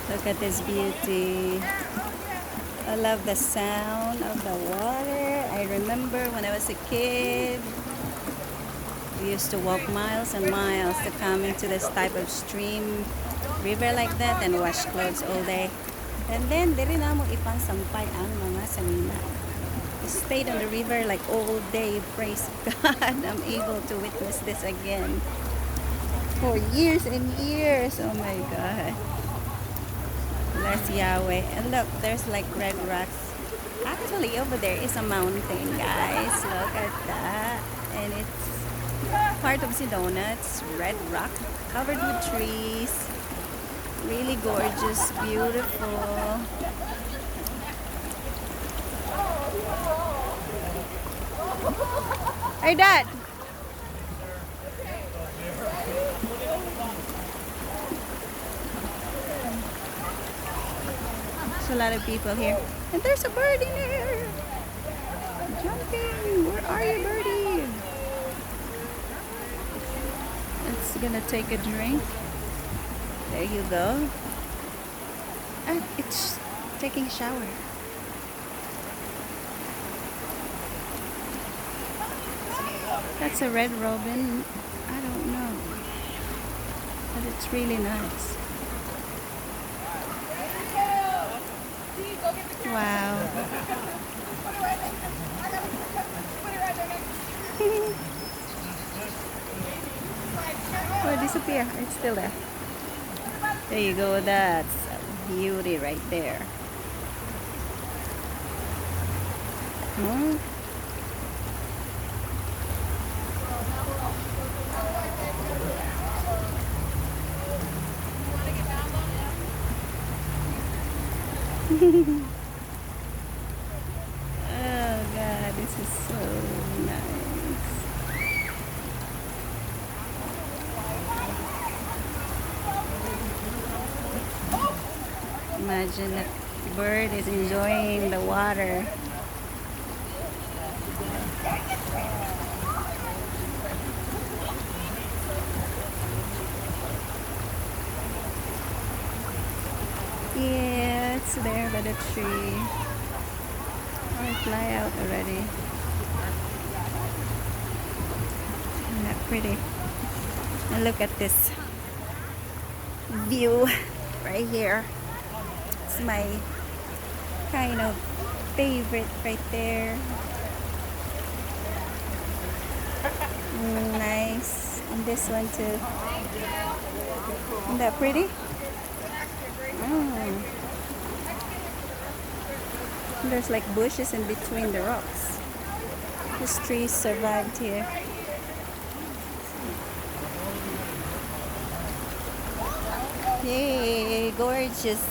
Look at this beauty. I love the sound of the water. I remember when I was a kid, we used to walk miles and miles to come into this type of stream, river like that, and wash clothes all day. And then, diri na mo ipansampay ang mga sanina. I stayed on the river like all day. Praise God, I'm able to witness this again. For years and years. Oh my God. Bless Yahweh. And look, there's like red rocks. Actually, over there is a mountain, guys. Look at that. And it's part of Sedona. It's red rock covered with trees. Really gorgeous, beautiful. Hey, Dad. There's a lot of people here. And there's a bird in there. Jumping. Where are you, birdie? It's gonna take a drink. There you go. Ah, it's taking a shower. That's a red robin. I don't know. But it's really nice. Wow. Oh, it disappeared. It's still there. There you go. That's a beauty right there. Hmm? Oh God, this is so nice. Imagine that bird is enjoying the water. Yeah, it's there by the tree. Oh, it fly out already. Isn't that pretty? And look at this view right here. It's my kind of favorite right there. Nice. And this one too. Isn't that pretty? Oh. There's like bushes in between the rocks. These trees survived here. Yay, gorgeous.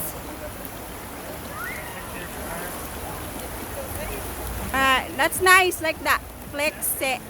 That's nice like that. Flex it.